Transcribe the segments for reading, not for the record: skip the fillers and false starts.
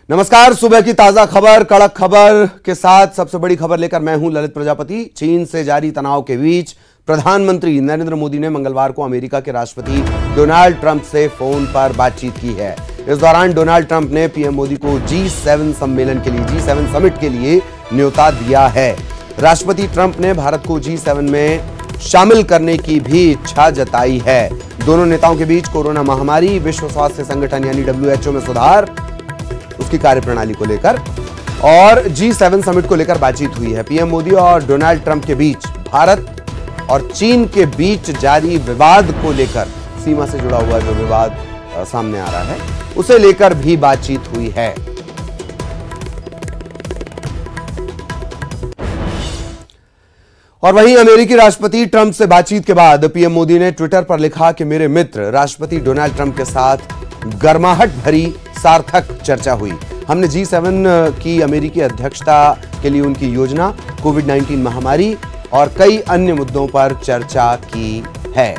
नमस्कार, सुबह की ताजा खबर, कड़क खबर के साथ सबसे बड़ी खबर लेकर मैं हूं ललित प्रजापति। चीन से जारी तनाव के बीच प्रधानमंत्री नरेंद्र मोदी ने मंगलवार को अमेरिका के राष्ट्रपति डोनाल्ड ट्रंप से फोन पर बातचीत की है। इस दौरान डोनाल्ड ट्रंप ने पीएम मोदी को G7 सम्मेलन के लिए G7 समिट के लिए न्योता दिया है। राष्ट्रपति ट्रंप ने भारत को G7 में शामिल करने की भी इच्छा जताई है। दोनों नेताओं के बीच कोरोना महामारी, विश्व स्वास्थ्य संगठन यानी WHO में सुधार, उसकी कार्यप्रणाली को लेकर और G7 समिट को लेकर बातचीत हुई है। पीएम मोदी और डोनाल्ड ट्रंप के बीच भारत और चीन के बीच जारी विवाद को लेकर, सीमा से जुड़ा हुआ जो विवाद सामने आ रहा है, उसे लेकर भी बातचीत हुई है। और वहीं अमेरिकी राष्ट्रपति ट्रंप से बातचीत के बाद पीएम मोदी ने ट्विटर पर लिखा कि मेरे मित्र राष्ट्रपति डोनाल्ड ट्रंप के साथ गर्माहट भरी सार्थक चर्चा हुई। हमने G7 की अमेरिकी अध्यक्षता के लिए उनकी योजना, कोविड-19 महामारी और कई अन्य मुद्दों पर चर्चा की है।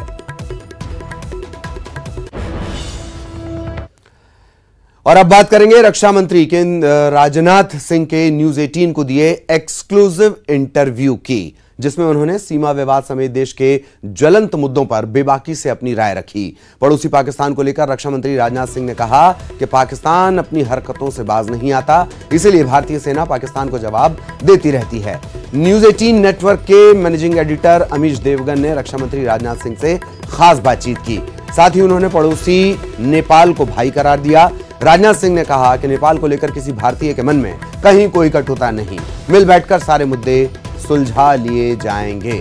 और अब बात करेंगे रक्षा मंत्री राजनाथ सिंह के न्यूज 18 को दिए एक्सक्लूसिव इंटरव्यू की, जिसमें उन्होंने सीमा विवाद समेत देश के ज्वलंत मुद्दों पर बेबाकी से अपनी राय रखी। पड़ोसी पाकिस्तान को लेकर रक्षा मंत्री राजनाथ सिंह ने कहा कि पाकिस्तान अपनी हरकतों से बाज नहीं आता, इसीलिए भारतीय सेना पाकिस्तान को जवाब देती रहती है। न्यूज 18 नेटवर्क के मैनेजिंग एडिटर अमीश देवगन ने रक्षा मंत्री राजनाथ सिंह से खास बातचीत की। साथ ही उन्होंने पड़ोसी नेपाल को भाई करार दिया। राजनाथ सिंह ने कहा कि नेपाल को लेकर किसी भारतीय के मन में कहीं कोई कटुता नहीं, मिल बैठकर सारे मुद्दे सुलझा लिए जाएंगे।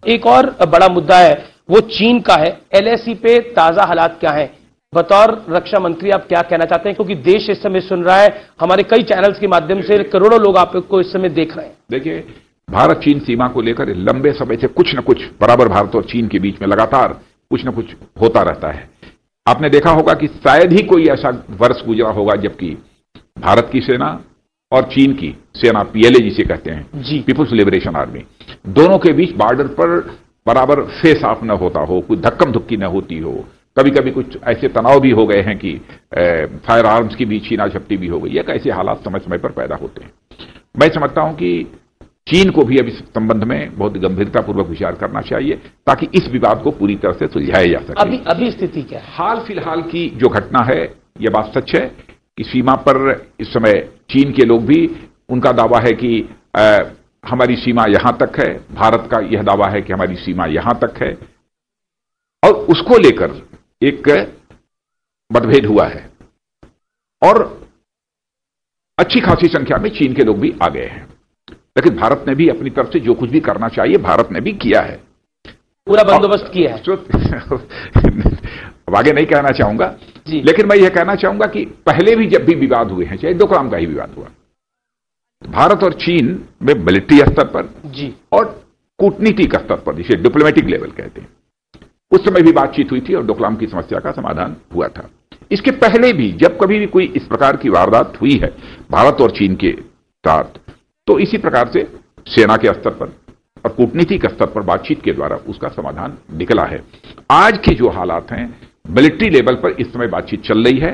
एक और बड़ा मुद्दा है, वो चीन का है। LAC पे ताजा हालात क्या हैं? बतौर रक्षा मंत्री आप क्या कहना चाहते हैं, क्योंकि देश इस समय सुन रहा है, हमारे कई चैनल्स के माध्यम से करोड़ों लोग आपको इस समय देख रहे हैं। देखिए, भारत चीन सीमा को लेकर लंबे समय से कुछ न कुछ बराबर भारत और चीन के बीच में लगातार कुछ न कुछ होता रहता है। आपने देखा होगा कि शायद ही कोई ऐसा वर्ष गुजरा होगा जबकि भारत की सेना और चीन की सेना, PLA जिसे कहते हैं, पीपुल्स लिबरेशन आर्मी, दोनों के बीच बॉर्डर पर बराबर फेस ऑफ न होता हो, कोई धक्कम धुक्की न होती हो। कभी कभी कुछ ऐसे तनाव भी हो गए हैं कि फायर आर्म्स की भी छीना झपटी भी हो गई है। ऐसे हालात समय समय पर पैदा होते हैं। मैं समझता हूं कि चीन को भी अब इस संबंध में बहुत गंभीरतापूर्वक विचार करना चाहिए ताकि इस विवाद को पूरी तरह से सुलझाया जा सके। अभी स्थिति क्या है? हाल फिलहाल की जो घटना है, यह बात सच है कि सीमा पर इस समय चीन के लोग भी, उनका दावा है कि हमारी सीमा यहां तक है, भारत का यह दावा है कि हमारी सीमा यहां तक है, और उसको लेकर एक मतभेद हुआ है और अच्छी खासी संख्या में चीन के लोग भी आ गए हैं। लेकिन भारत ने भी अपनी तरफ से जो कुछ भी करना चाहिए भारत ने भी किया है, पूरा बंदोबस्त किया है। अब आगे नहीं कहना चाहूंगा, लेकिन मैं यह कहना चाहूंगा कि पहले भी जब भी विवाद हुए हैं, चाहे डोकलाम का ही विवाद हुआ, भारत और चीन में मिलिट्री स्तर पर और कूटनीतिक स्तर पर, जिसे डिप्लोमेटिक लेवल कहते हैं, उस समय भी बातचीत हुई थी और डोकलाम की समस्या का समाधान हुआ था। इसके पहले भी जब कभी भी कोई इस प्रकार की वारदात हुई है भारत और चीन के साथ, तो इसी प्रकार से सेना के स्तर पर और कूटनीतिक स्तर पर बातचीत के द्वारा उसका समाधान निकला है। आज के जो हालात हैं, मिलिट्री लेवल पर इस समय बातचीत चल रही है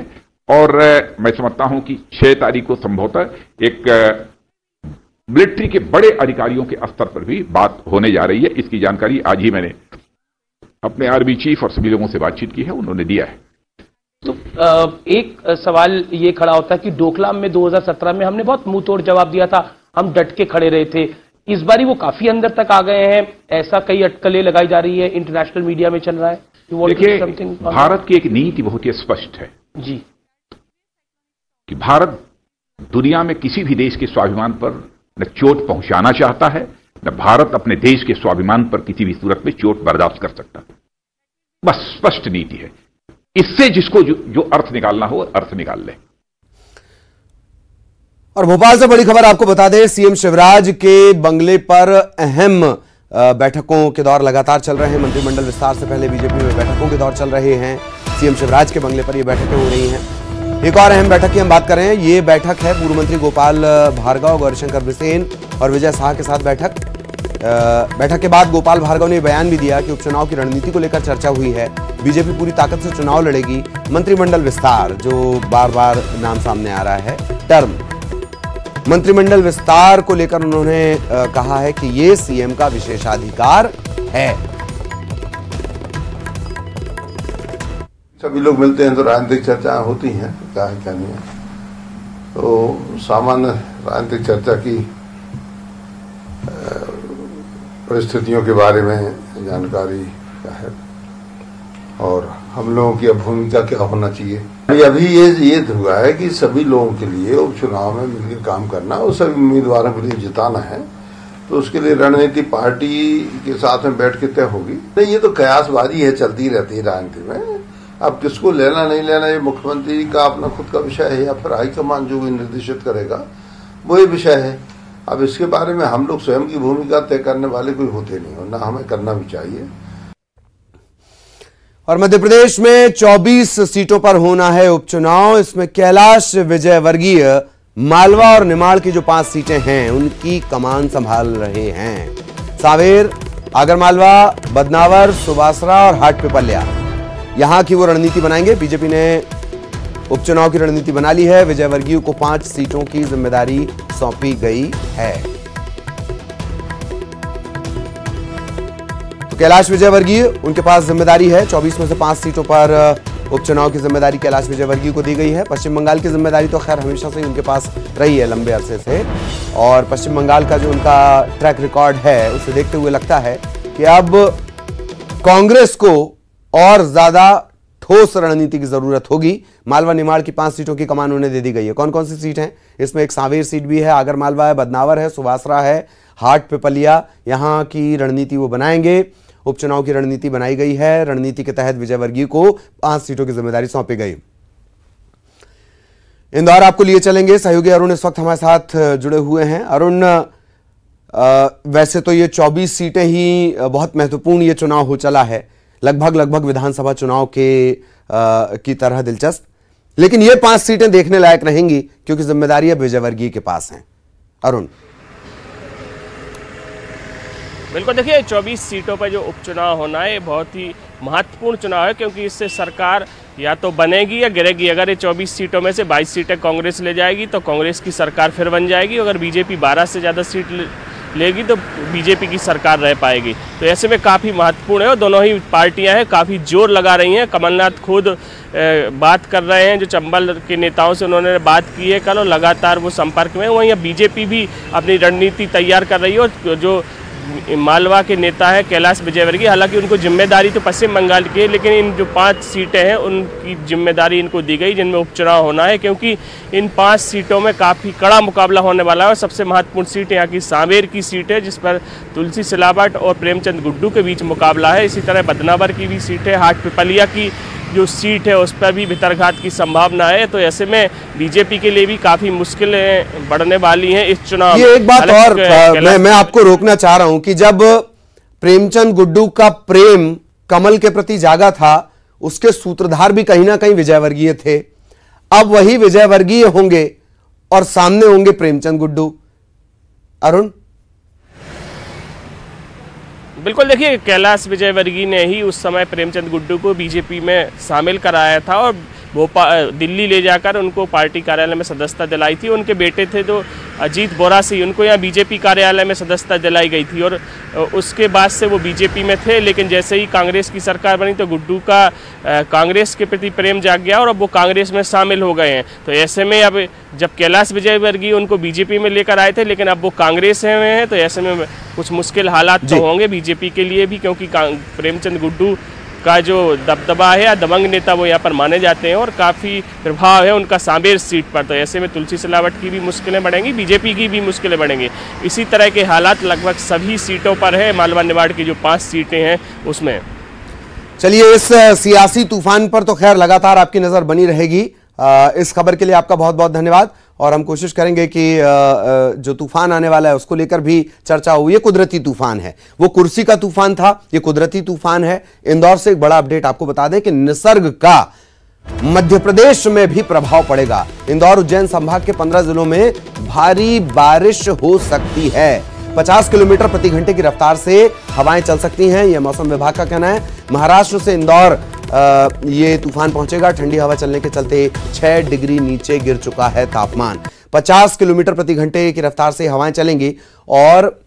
और मैं समझता हूं कि 6 तारीख को संभवतः एक मिलिट्री के बड़े अधिकारियों के स्तर पर भी बात होने जा रही है। इसकी जानकारी आज ही मैंने अपने आर्मी चीफ और सभी लोगों से बातचीत की है, उन्होंने दिया है। तो एक सवाल ये खड़ा होता है कि डोकलाम में 2017 में हमने बहुत मुंह तोड़ जवाब दिया था, हम डट के खड़े रहे थे। इस बारी वो काफी अंदर तक आ गए हैं, ऐसा कई अटकलें लगाई जा रही है, इंटरनेशनल मीडिया में चल रहा है। देखिए, भारत की एक नीति बहुत ही स्पष्ट है कि भारत दुनिया में किसी भी देश के स्वाभिमान पर न चोट पहुंचाना चाहता है, न भारत अपने देश के स्वाभिमान पर किसी भी सूरत में चोट बर्दाश्त कर सकता। बस स्पष्ट नीति है। इससे जिसको जो अर्थ निकालना हो अर्थ निकाल ले। और भोपाल से बड़ी खबर आपको बता दें, सीएम शिवराज के बंगले पर अहम बैठकों के दौर लगातार चल रहे हैं। मंत्रिमंडल विस्तार से पहले बीजेपी में बैठकों के दौर चल रहे हैं। सीएम शिवराज के बंगले पर ये बैठकें हो रही हैं। एक और अहम बैठक की हम बात कर रहे हैं, ये बैठक है पूर्व मंत्री गोपाल भार्गव, गौरीशंकर बिसेन और विजय शाह के साथ बैठक। बैठक के बाद गोपाल भार्गव ने बयान भी दिया कि उपचुनाव की रणनीति को लेकर चर्चा हुई है, बीजेपी पूरी ताकत से चुनाव लड़ेगी। मंत्रिमंडल विस्तार, जो बार बार नाम सामने आ रहा है, टर्म मंत्रिमंडल विस्तार को लेकर उन्होंने कहा है कि ये सीएम का विशेषाधिकार है। सभी लोग मिलते हैं तो राजनीतिक चर्चाएं होती हैं, क्या है क्या नहीं है। तो सामान्य राजनीतिक चर्चा की परिस्थितियों के बारे में जानकारी क्या है और हम लोगों की अब भूमिका क्या होना चाहिए। अभी ये हुआ है कि सभी लोगों के लिए उपचुनाव में मिलकर काम करना और सभी उम्मीदवारों के लिए जिताना है, तो उसके लिए रणनीति पार्टी के साथ में बैठ के तय होगी। नहीं, ये तो कयासबाजी है, चलती रहती है राजनीति में। अब किसको लेना नहीं लेना ये मुख्यमंत्री का अपना खुद का विषय है या फिर हाईकमान जो भी निर्देशित करेगा वही विषय है। अब इसके बारे में हम लोग स्वयं की भूमिका तय करने वाले कोई होते नहीं, और ना हमें करना भी चाहिए। और मध्य प्रदेश में 24 सीटों पर होना है उपचुनाव। इसमें कैलाश विजयवर्गीय मालवा और निमाड़ की जो 5 सीटें हैं उनकी कमान संभाल रहे हैं। सांवेर, आगरमालवा, बदनावर, सुबासरा और हाटपिपल्या, यहां की वो रणनीति बनाएंगे। बीजेपी ने उपचुनाव की रणनीति बना ली है। विजयवर्गीय को 5 सीटों की जिम्मेदारी सौंपी गई है। तो कैलाश विजयवर्गीय, उनके पास जिम्मेदारी है। 24 में से 5 सीटों पर उपचुनाव की जिम्मेदारी कैलाश विजयवर्गीय को दी गई है। पश्चिम बंगाल की जिम्मेदारी तो खैर हमेशा से ही उनके पास रही है, लंबे अरसे से, और पश्चिम बंगाल का जो उनका ट्रैक रिकॉर्ड है उसे देखते हुए लगता है कि अब कांग्रेस को और ज्यादा ठोस रणनीति की जरूरत होगी। मालवा निमाड़ की 5 सीटों की कमान उन्हें दे दी गई है। कौन कौन सी सीट हैं? इसमें एक सांवेर सीट भी है, आगरमालवा है, बदनावर है, सुबासरा है, हाटपिपल्या, यहां की रणनीति वो बनाएंगे। उपचुनाव की रणनीति बनाई गई है। रणनीति के तहत विजयवर्गीय को 5 सीटों की जिम्मेदारी सौंपी गई। इंदौर आपको लिए चलेंगे, सहयोगी अरुण इस वक्त हमारे साथ जुड़े हुए हैं। अरुण, वैसे तो ये 24 सीटें ही बहुत महत्वपूर्ण ये चुनाव हो चला है, लगभग विधानसभा चुनाव की तरह दिलचस्प, लेकिन ये 5 सीटें देखने लायक रहेंगी क्योंकि जिम्मेदारी अब विजयवर्गीय के पास है। अरुण, बिल्कुल, देखिए 24 सीटों पर जो उपचुनाव होना है ये बहुत ही महत्वपूर्ण चुनाव है, क्योंकि इससे सरकार या तो बनेगी या गिरेगी। अगर ये 24 सीटों में से 22 सीटें कांग्रेस ले जाएगी तो कांग्रेस की सरकार फिर बन जाएगी। अगर बीजेपी 12 से ज़्यादा सीट लेगी तो बीजेपी की सरकार रह पाएगी। तो ऐसे में काफ़ी महत्वपूर्ण है और दोनों ही पार्टियां हैं काफ़ी जोर लगा रही हैं। कमलनाथ खुद बात कर रहे हैं, जो चंबल के नेताओं से उन्होंने बात की है कल, और लगातार वो संपर्क में। वहीं बीजेपी भी अपनी रणनीति तैयार कर रही है। और जो मालवा के नेता है कैलाश विजयवर्गीय, हालांकि उनको जिम्मेदारी तो पश्चिम बंगाल की है, लेकिन इन जो 5 सीटें हैं उनकी जिम्मेदारी इनको दी गई जिनमें उपचुनाव होना है, क्योंकि इन 5 सीटों में काफ़ी कड़ा मुकाबला होने वाला है। और सबसे महत्वपूर्ण सीट यहाँ की सांवेर की सीट है, जिस पर तुलसी सिलावट और प्रेमचंद गुड्डू के बीच मुकाबला है। इसी तरह बदनावर की भी सीट है, हाटपिपल्या की जो सीट है उस पर भी भितरघात की संभावना है। तो ऐसे में बीजेपी के लिए भी काफी मुश्किलें बढ़ने वाली हैं इस चुनाव में। ये एक बात और मैं आपको रोकना चाह रहा हूं कि जब प्रेमचंद गुड्डू का प्रेम कमल के प्रति जागा था, उसके सूत्रधार भी कहीं ना कहीं विजयवर्गीय थे। अब वही विजयवर्गीय होंगे और सामने होंगे प्रेमचंद गुड्डू। अरुण, बिल्कुल, देखिए कैलाश विजयवर्गीय ने ही उस समय प्रेमचंद गुड्डू को बीजेपी में शामिल कराया था और दिल्ली ले जाकर उनको पार्टी कार्यालय में सदस्यता दिलाई थी। उनके बेटे थे तो अजीत बोरासी, उनको यहाँ बीजेपी कार्यालय में सदस्यता दिलाई गई थी और उसके बाद से वो बीजेपी में थे। लेकिन जैसे ही कांग्रेस की सरकार बनी तो गुड्डू का कांग्रेस के प्रति प्रेम जाग गया और अब वो कांग्रेस में शामिल हो गए हैं। तो ऐसे में अब जब कैलाश विजयवर्गीय उनको बीजेपी में लेकर आए थे, लेकिन अब वो कांग्रेस में हैं, तो ऐसे में कुछ मुश्किल हालात तो होंगे बीजेपी के लिए भी, क्योंकि प्रेमचंद गुड्डू का जो दबदबा है या दबंग नेता वो यहाँ पर माने जाते हैं और काफ़ी प्रभाव है उनका सांवेर सीट पर। तो ऐसे में तुलसी सिलावट की भी मुश्किलें बढ़ेंगी, बीजेपी की भी मुश्किलें बढ़ेंगी। इसी तरह के हालात लगभग सभी सीटों पर है। मालवा निमाड़ की जो 5 सीटें हैं उसमें। चलिए, इस सियासी तूफान पर तो खैर लगातार आपकी नजर बनी रहेगी। इस खबर के लिए आपका बहुत बहुत धन्यवाद और हम कोशिश करेंगे कि जो तूफान आने वाला है उसको लेकर भी चर्चा हो। ये कुदरती तूफान है, वो कुर्सी का तूफान था, ये कुदरती तूफान है। इंदौर से एक बड़ा अपडेट आपको बता दें कि निसर्ग का मध्य प्रदेश में भी प्रभाव पड़ेगा। इंदौर उज्जैन संभाग के 15 जिलों में भारी बारिश हो सकती है। 50 किलोमीटर प्रति घंटे की रफ्तार से हवाएं चल सकती हैं, यह मौसम विभाग का कहना है। महाराष्ट्र से इंदौर ये तूफान पहुंचेगा। ठंडी हवा चलने के चलते 6 डिग्री नीचे गिर चुका है तापमान। 50 किलोमीटर प्रति घंटे की रफ्तार से हवाएं चलेंगी और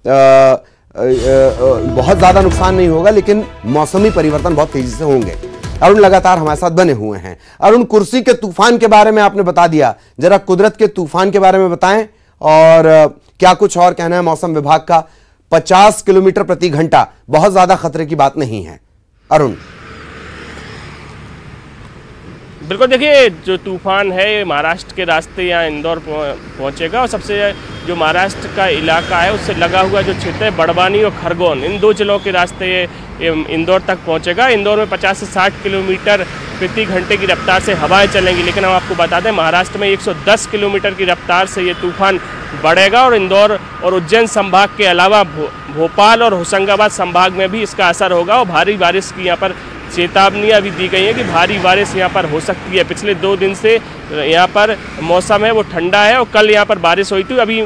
बहुत ज्यादा नुकसान नहीं होगा, लेकिन मौसमी परिवर्तन बहुत तेजी से होंगे। अरुण लगातार हमारे साथ बने हुए हैं। अरुण, कुर्सी के तूफान के बारे में आपने बता दिया, जरा कुदरत के तूफान के बारे में बताएं और क्या कुछ और कहना है मौसम विभाग का। 50 किलोमीटर प्रति घंटा बहुत ज्यादा खतरे की बात नहीं है। अरुण, बिल्कुल, देखिए जो तूफान है महाराष्ट्र के रास्ते यहाँ इंदौर पहुँचेगा और सबसे जो महाराष्ट्र का इलाका है उससे लगा हुआ जो क्षेत्र है बड़वानी और खरगोन, इन 2 जिलों के रास्ते ये इंदौर तक पहुँचेगा। इंदौर में 50 से 60 किलोमीटर प्रति घंटे की रफ्तार से हवाएं चलेंगी, लेकिन हम आपको बता दें महाराष्ट्र में 110 किलोमीटर की रफ्तार से ये तूफान बढ़ेगा और इंदौर और उज्जैन संभाग के अलावा भोपाल और होशंगाबाद संभाग में भी इसका असर होगा और भारी बारिश की यहाँ पर चेतावनियां भी दी गई हैं कि भारी बारिश यहाँ पर हो सकती है। पिछले 2 दिन से यहाँ पर मौसम है वो ठंडा है और कल यहाँ पर बारिश हुई थी। अभी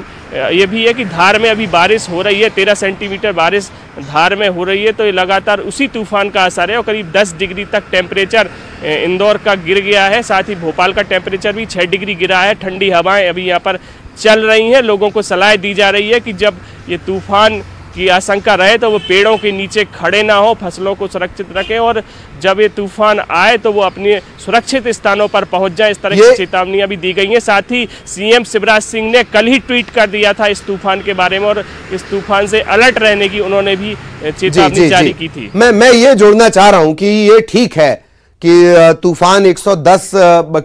ये भी है कि धार में अभी बारिश हो रही है, 13 सेंटीमीटर बारिश धार में हो रही है, तो ये लगातार उसी तूफान का असर है और करीब 10 डिग्री तक टेम्परेचर इंदौर का गिर गया है। साथ ही भोपाल का टेम्परेचर भी 6 डिग्री गिरा है। ठंडी हवाएँ अभी यहाँ पर चल रही हैं। लोगों को सलाह दी जा रही है कि जब ये तूफान की आशंका रहे तो वो पेड़ों के नीचे खड़े ना हो, फसलों को सुरक्षित रखें और जब ये तूफान आए तो वो अपने सुरक्षित स्थानों पर पहुंच जाए, इस तरह की चेतावनियां भी दी गई हैं। साथ ही सीएम शिवराज सिंह ने कल ही ट्वीट कर दिया था इस तूफान के बारे में और इस तूफान से अलर्ट रहने की उन्होंने भी चेतावनी जारी की थी। मैं ये जोड़ना चाह रहा हूं कि ये ठीक है कि तूफान 110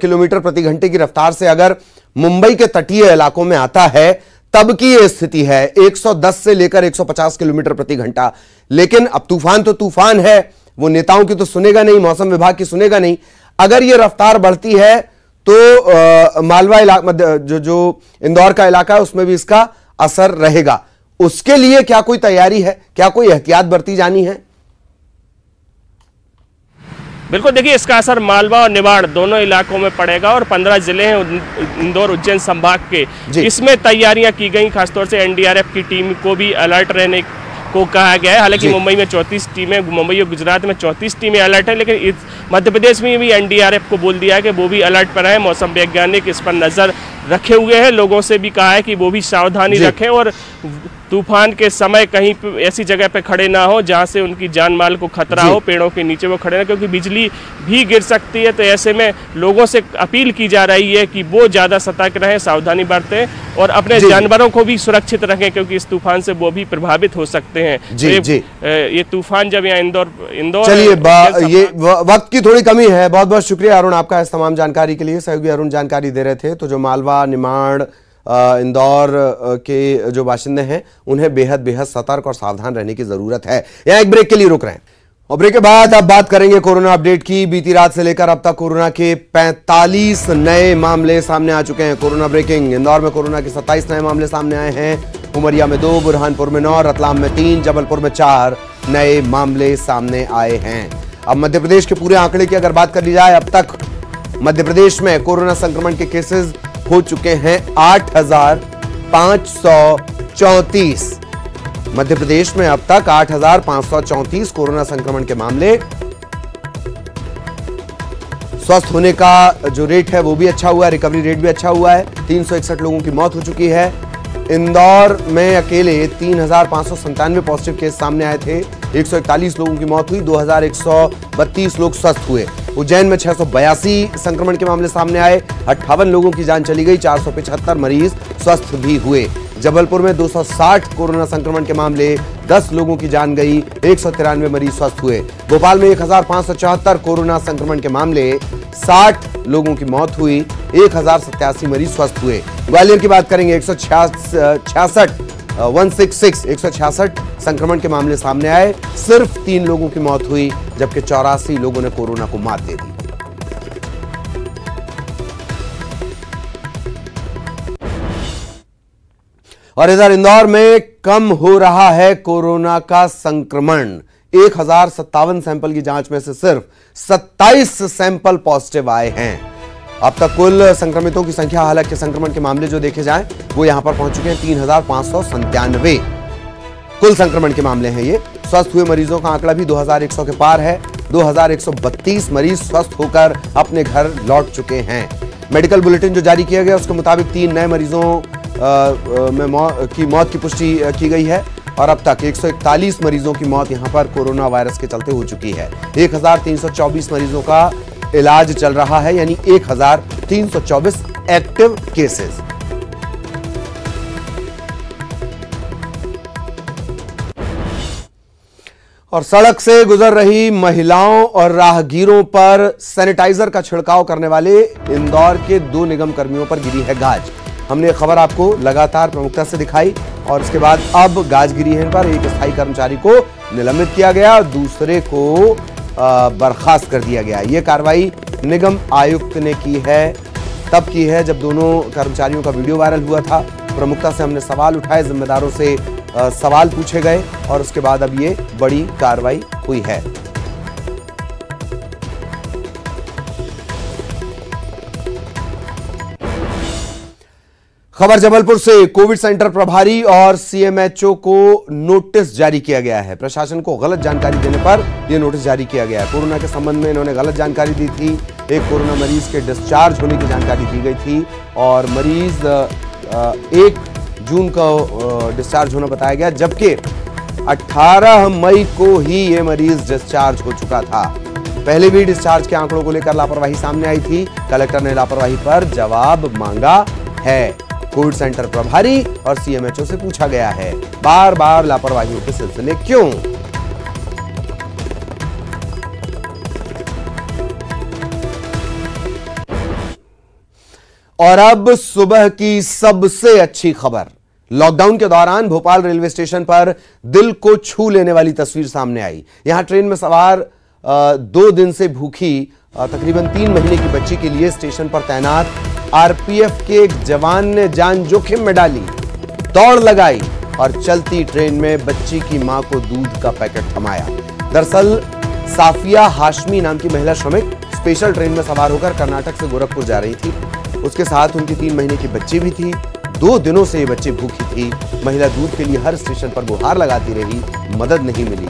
किलोमीटर प्रति घंटे की रफ्तार से अगर मुंबई के तटीय इलाकों में आता है तब की यह स्थिति है 110 से लेकर 150 किलोमीटर प्रति घंटा। लेकिन अब तूफान तो तूफान है, वो नेताओं की तो सुनेगा नहीं, मौसम विभाग की सुनेगा नहीं। अगर यह रफ्तार बढ़ती है तो मालवा इलाका जो इंदौर का इलाका है उसमें भी इसका असर रहेगा। उसके लिए क्या कोई तैयारी है, क्या कोई एहतियात बरती जानी है? बिल्कुल, देखिए इसका असर मालवा और निवाड़ दोनों इलाकों में पड़ेगा और 15 जिले हैं इंदौर उज्जैन संभाग के, इसमें तैयारियां की गई। खासतौर से एनडीआरएफ की टीम को भी अलर्ट रहने को कहा गया है। हालांकि मुंबई में 34 टीमें, मुंबई और गुजरात में 34 टीमें अलर्ट है, लेकिन मध्य प्रदेश में भी एनडीआरएफ को बोल दिया है कि वो भी अलर्ट पर है। मौसम वैज्ञानिक इस पर नजर रखे हुए हैं। लोगों से भी कहा है कि वो भी सावधानी रखें और तूफान के समय कहीं ऐसी जगह पे खड़े ना हो जहां से उनकी जान माल को खतरा हो, पेड़ों के नीचे वो खड़े ना, क्योंकि बिजली भी गिर सकती है। तो ऐसे में लोगों से अपील की जा रही है कि वो ज़्यादा सतर्क रहें, सावधानी बरतें और अपने जानवरों को भी सुरक्षित रखें, क्योंकि इस तूफान से वो भी प्रभावित हो सकते हैं। ये तूफान जब यहाँ इंदौर चलिए ये वक्त की थोड़ी कमी है। बहुत बहुत शुक्रिया अरुण आपका इस तमाम जानकारी के लिए। सहयोगी अरुण जानकारी दे रहे थे। तो जो मालवा, निमाड़, इंदौर के जो बाशिंदे हैं उन्हें बेहद सतर्क और सावधान रहने की जरूरत है। यहां एक ब्रेक के लिए रुक रहे हैं और ब्रेक के बाद अब बात करेंगे कोरोना अपडेट की। बीती रात से लेकर अब तक कोरोना के 45 नए मामले सामने आ चुके हैं। कोरोना ब्रेकिंग, इंदौर में कोरोना के 27 नए मामले सामने आए हैं। उमरिया में 2, बुरहानपुर में 9, रतलाम में 3, जबलपुर में 4 नए मामले सामने आए हैं। अब मध्य प्रदेश के पूरे आंकड़े की अगर बात कर ली जाए, अब तक मध्य प्रदेश में कोरोना संक्रमण के केसेस हो चुके हैं 8,534। मध्य प्रदेश में अब तक 8,534 कोरोना संक्रमण के मामले। स्वस्थ होने का जो रेट है वो भी अच्छा हुआ है, रिकवरी रेट भी अच्छा हुआ है। 361 लोगों की मौत हो चुकी है। इंदौर में अकेले 3,597 पॉजिटिव केस सामने आए थे। 141 लोगों की मौत हुई, 2,132 लोग स्वस्थ हुए। उज्जैन में 682 संक्रमण के मामले सामने आए, 58 लोगों की जान चली गई, 475 मरीज स्वस्थ भी हुए। जबलपुर में 260 कोरोना संक्रमण के मामले, 10 लोगों की जान गई, 193 मरीज स्वस्थ हुए। भोपाल में 1,574 कोरोना संक्रमण के मामले, 60 लोगों की मौत हुई, 1,087 मरीज स्वस्थ हुए। ग्वालियर की बात करेंगे, 166 संक्रमण के मामले सामने आए, सिर्फ 3 लोगों की मौत हुई, जबकि 84 लोगों ने कोरोना को मात दे दी। और इधर इंदौर में कम हो रहा है कोरोना का संक्रमण। 1,057 सैंपल की जांच में से सिर्फ 27 सैंपल पॉजिटिव आए हैं। अब तक कुल संक्रमितों की संख्या, हालांकि संक्रमण के मामले जो देखे जाएं वो यहां पर पहुंच चुके हैं 3,597। कुल संक्रमण के मामले हैं ये। स्वस्थ हुए मरीजों का आंकड़ा भी 2100 के पार है। 2132 मरीज स्वस्थ होकर अपने घर लौट चुके हैं। मेडिकल बुलेटिन जो जारी किया गया उसके मुताबिक 3 नए मरीजों में मौत की पुष्टि की गई है और अब तक 141 मरीजों की मौत यहां पर कोरोना वायरस के चलते हो चुकी है। 1324 मरीजों का इलाज चल रहा है, यानी 1324 एक्टिव केसेस। और सड़क से गुजर रही महिलाओं और राहगीरों पर सैनिटाइजर का छिड़काव करने वाले इंदौर के 2 निगम कर्मियों पर गिरी है गाज। हमने ये खबर आपको लगातार प्रमुखता से दिखाई और उसके बाद अब गाज गिरी है इन पर। एक स्थायी कर्मचारी को निलंबित किया गया और दूसरे को बर्खास्त कर दिया गया। ये कार्रवाई निगम आयुक्त ने की है, तब की है जब दोनों कर्मचारियों का वीडियो वायरल हुआ था। प्रमुखता से हमने सवाल उठाए, जिम्मेदारों से सवाल पूछे गए और उसके बाद अब ये बड़ी कार्रवाई हुई है। खबर जबलपुर से। कोविड सेंटर प्रभारी और सीएमएचओ को नोटिस जारी किया गया है। प्रशासन को गलत जानकारी देने पर यह नोटिस जारी किया गया है। कोरोना के संबंध में इन्होंने गलत जानकारी दी थी। एक कोरोना मरीज के डिस्चार्ज होने की जानकारी दी गई थी और मरीज 1 जून को डिस्चार्ज होना बताया गया, जबकि 18 मई को ही ये मरीज डिस्चार्ज हो चुका था। पहले भी डिस्चार्ज के आंकड़ों को लेकर लापरवाही सामने आई थी। कलेक्टर ने लापरवाही पर जवाब मांगा है। कोविड सेंटर प्रभारी और सीएमएचओ से पूछा गया है, बार बार लापरवाहियों के सिलसिले क्यों? और अब सुबह की सबसे अच्छी खबर। लॉकडाउन के दौरान भोपाल रेलवे स्टेशन पर दिल को छू लेने वाली तस्वीर सामने आई। यहां ट्रेन में सवार 2 दिन से भूखी तकरीबन 3 महीने की बच्ची के लिए स्टेशन पर तैनात आरपीएफ के एक जवान ने जान जोखिम में डाली, दौड़ लगाई और चलती ट्रेन में बच्ची की मां को दूध का पैकेट थमाया। दरअसल साफिया हाशमी नाम की महिला श्रमिक स्पेशल ट्रेन में सवार होकर कर्नाटक से गोरखपुर जा रही थी। उसके साथ उनकी 3 महीने की बच्ची भी थी। 2 दिनों से ये बच्ची भूखी थी। महिला दूध के लिए हर स्टेशन पर गुहार लगाती रही, मदद नहीं मिली।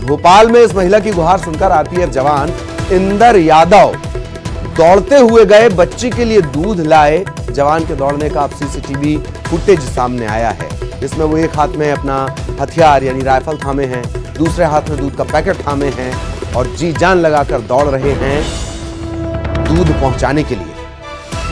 भोपाल में इस महिला की गुहार सुनकर आरपीएफ जवान इंदर यादव दौड़ते हुए गए, बच्ची के लिए दूध लाए। जवान के दौड़ने का अब सीसीटीवी फुटेज सामने आया है। इसमें वो एक हाथ में अपना हथियार यानी राइफल थामे हैं, दूसरे हाथ में दूध का पैकेट थामे हैं और जी जान लगाकर दौड़ रहे हैं दूध पहुंचाने के लिए।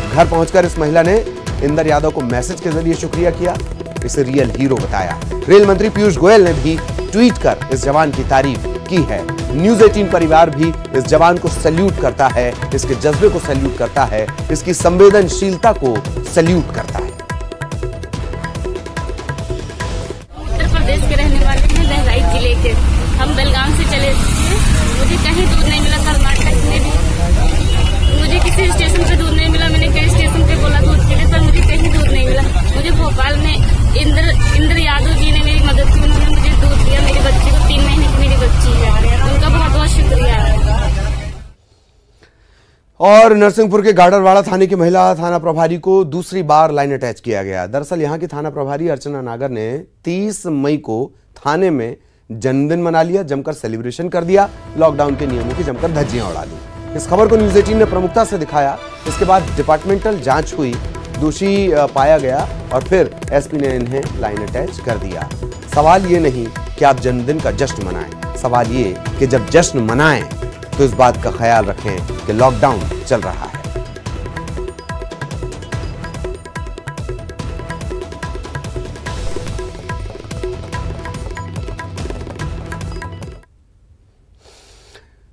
घर पहुंचकर इस महिला ने इंदर यादव को मैसेज के जरिए शुक्रिया किया, इसे रियल हीरो बताया। रेल मंत्री पीयूष गोयल ने भी ट्वीट कर इस जवान की तारीफ की है। न्यूज़ 18 परिवार भी इस जवान को सैल्यूट करता है, इसके जज्बे को सैल्यूट करता है, इसकी संवेदनशीलता को सैल्यूट करता है। उत्तर प्रदेश के रहने वाले हैं, बहराइच जिले के। हम बेलगाम से चले थे, मुझे कहीं दूध नहीं मिला। कर्नाटक में भी मुझे किसी स्टेशन पे दूध नहीं मिला। मैंने कई स्टेशन पे बोला दूध के लिए, पर मुझे कहीं दूध नहीं मिला। मुझे भोपाल में इंद्र यादव जी ने मेरी मदद की, उन्होंने मुझे दूध दिया। मेरी बच्ची को 3 महीने की मेरी बच्ची है, उनका बहुत बहुत शुक्रिया है। और नरसिंहपुर के गाडरवाड़ा थाने की महिला थाना प्रभारी को दूसरी बार लाइन अटैच किया गया। दरअसल यहां की थाना प्रभारी अर्चना नागर ने 30 मई को थाने में जन्मदिन मना लिया, जमकर सेलिब्रेशन कर दिया, लॉकडाउन के नियमों की जमकर धज्जियां उड़ा दी। इस खबर को न्यूज़ 18 ने प्रमुखता से दिखाया। इसके बाद डिपार्टमेंटल जांच हुई, दोषी पाया गया और फिर एसपी ने इन्हें लाइन अटैच कर दिया। सवाल ये नहीं कि आप जन्मदिन का जश्न मनाएं, सवाल ये कि जब जश्न मनाएं तो इस बात का ख्याल रखें कि लॉकडाउन चल रहा है।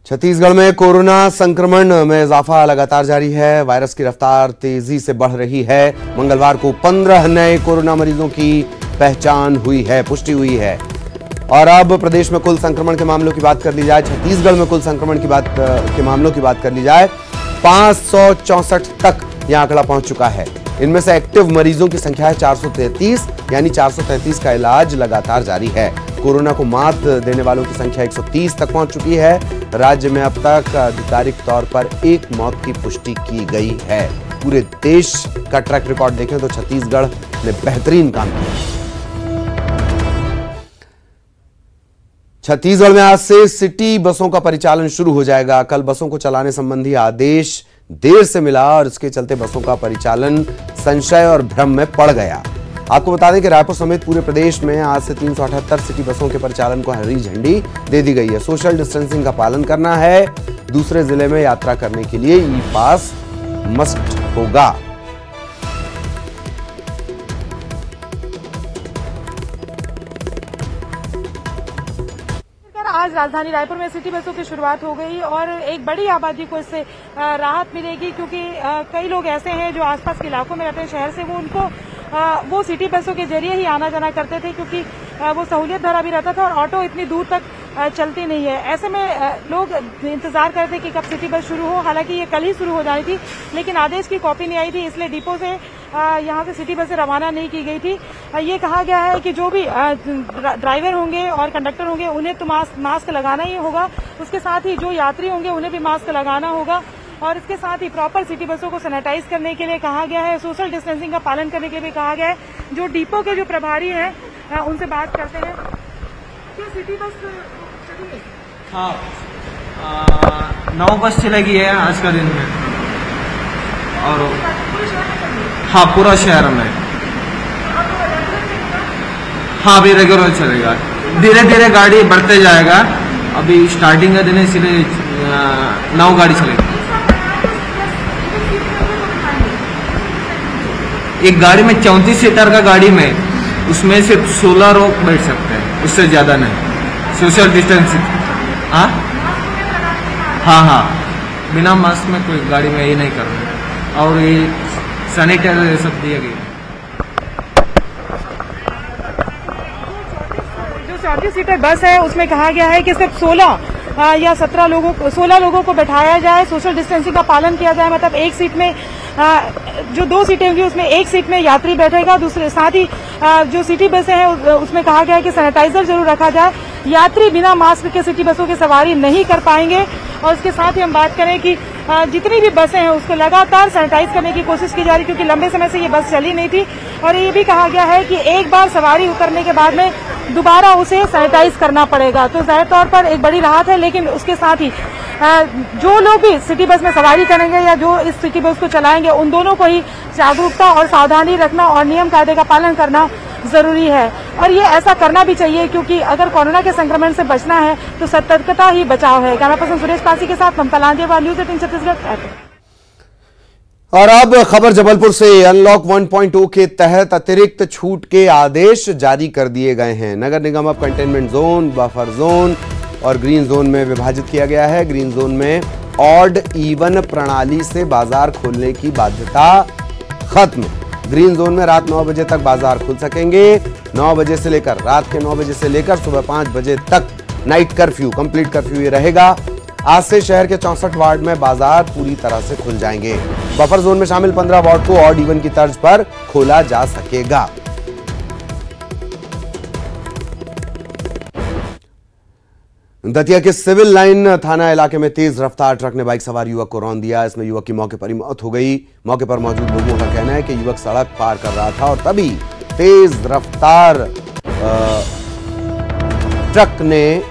छत्तीसगढ़ में कोरोना संक्रमण में इजाफा लगातार जारी है। वायरस की रफ्तार तेजी से बढ़ रही है। मंगलवार को 15 नए कोरोना मरीजों की पहचान हुई है, पुष्टि हुई है। और अब प्रदेश में कुल संक्रमण के मामलों की बात कर ली जाए, छत्तीसगढ़ में कुल संक्रमण के मामलों की बात कर ली जाए, 564 तक यह आंकड़ा पहुंच चुका है। इनमें से एक्टिव मरीजों की संख्या है 433, यानी 433 का इलाज लगातार जारी है। कोरोना को मात देने वालों की संख्या 130 तक पहुंच चुकी है। राज्य में अब तक आधिकारिक तौर पर 1 मौत की पुष्टि की गई है। पूरे देश का ट्रैक रिकॉर्ड देखें तो छत्तीसगढ़ ने बेहतरीन काम किया। छत्तीसगढ़ में आज से सिटी बसों का परिचालन शुरू हो जाएगा। कल बसों को चलाने संबंधी आदेश देर से मिला और इसके चलते बसों का परिचालन संशय और भ्रम में पड़ गया। आपको बता दें कि रायपुर समेत पूरे प्रदेश में आज से 378 सिटी बसों के परिचालन को हरी झंडी दे दी गई है। सोशल डिस्टेंसिंग का पालन करना है। दूसरे जिले में यात्रा करने के लिए ई पास मस्ट होगा। आज राजधानी रायपुर में सिटी बसों की शुरुआत हो गई और एक बड़ी आबादी को इससे राहत मिलेगी, क्योंकि कई लोग ऐसे हैं जो आसपास के इलाकों में रहते हैं शहर से, वो सिटी बसों के जरिए ही आना जाना करते थे, क्योंकि वो सहूलियत भरा भी रहता था और ऑटो इतनी दूर तक चलती नहीं है। ऐसे में लोग इंतजार कर रहे थे कि कब सिटी बस शुरू हो। हालांकि ये कल ही शुरू हो जानी थी, लेकिन आदेश की कॉपी नहीं आई थी, इसलिए डिपो से यहाँ से सिटी बसें रवाना नहीं की गई थी। ये कहा गया है कि जो भी ड्राइवर होंगे और कंडक्टर होंगे उन्हें तो मास्क लगाना ही होगा। उसके साथ ही जो यात्री होंगे उन्हें भी मास्क लगाना होगा और इसके साथ ही प्रॉपर सिटी बसों को सैनिटाइज करने के लिए कहा गया है। सोशल डिस्टेंसिंग का पालन करने के लिए भी कहा गया है। जो डिपो के जो प्रभारी हैं उनसे बात करते हैं। क्या सिटी बस चलेगी? हाँ, 9 बस चलेगी है आज का दिन में। और हाँ, पूरा शहर में। हाँ, अभी रेगुलर चलेगा। धीरे धीरे गाड़ी बढ़ते जाएगा। अभी स्टार्टिंग का दिन है, इसलिए 9 गाड़ी चलेगी। एक गाड़ी में 34 सीटर का गाड़ी में, उसमें सिर्फ 16 लोग बैठ सकते हैं, उससे ज्यादा नहीं। Social distancing. हाँ हाँ, बिना मास्क में कोई गाड़ी में ये नहीं करना। और ये सैनिटाइजर सब दिया गया। जो 34 सीटर बस है उसमें कहा गया है कि सिर्फ 16 या 16 लोगों को बैठाया जाए। सोशल डिस्टेंसिंग का पालन किया जाए। मतलब एक सीट में जो 2 सीटें होंगी उसमें एक सीट में यात्री बैठेगा। दूसरे साथ ही जो सिटी बसें हैं उसमें कहा गया है कि सैनिटाइजर जरूर रखा जाए। यात्री बिना मास्क के सिटी बसों की सवारी नहीं कर पाएंगे। और इसके साथ ही हम बात करें कि जितनी भी बसें हैं उसको लगातार सैनिटाइज करने की कोशिश की जा रही, क्योंकि लंबे समय से ये बस चली नहीं थी। और ये भी कहा गया है कि एक बार सवारी उतरने के बाद में दोबारा उसे सैनिटाइज करना पड़ेगा। तो जाहिर तौर पर एक बड़ी राहत है। लेकिन उसके साथ ही जो लोग भी सिटी बस में सवारी करेंगे या जो इस सिटी बस को चलाएंगे उन दोनों को ही जागरूकता और सावधानी रखना और नियम कायदे का पालन करना जरूरी है। और ये ऐसा करना भी चाहिए, क्योंकि अगर कोरोना के संक्रमण से बचना है तो सतर्कता ही बचाव है। कैमरा पर्सन सुरेश पासी के साथ ममता लांजेवाल, न्यूज़ 18 छत्तीसगढ़। और अब खबर जबलपुर से। अनलॉक 1.0 के तहत अतिरिक्त छूट के आदेश जारी कर दिए गए हैं। नगर निगम अब कंटेनमेंट जोन, बफर जोन और ग्रीन जोन में विभाजित किया गया है। ग्रीन जोन में ऑड इवन प्रणाली से बाजार खोलने की बाध्यता खत्म। ग्रीन जोन में रात 9 बजे तक बाजार खुल सकेंगे। 9 बजे से लेकर रात के 9 बजे से लेकर सुबह 5 बजे तक नाइट कर्फ्यू, कंप्लीट कर्फ्यू ये रहेगा। आज से शहर के 64 वार्ड में बाजार पूरी तरह से खुल जाएंगे। बफर जोन में शामिल 15 वार्ड को ऑड इवन की तर्ज पर खोला जा सकेगा। दतिया के सिविल लाइन थाना इलाके में तेज रफ्तार ट्रक ने बाइक सवार युवक को रौंद दिया। इसमें युवक की मौके पर ही मौत हो गई। मौके पर मौजूद लोगों का कहना है कि युवक सड़क पार कर रहा था और तभी तेज रफ्तार ट्रक ने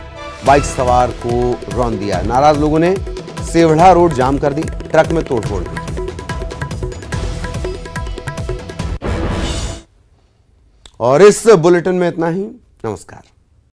बाइक सवार को रौंद दिया। नाराज लोगों ने सेवढ़ा रोड जाम कर दी, ट्रक में तोड़फोड़ की। और इस बुलेटिन में इतना ही। नमस्कार।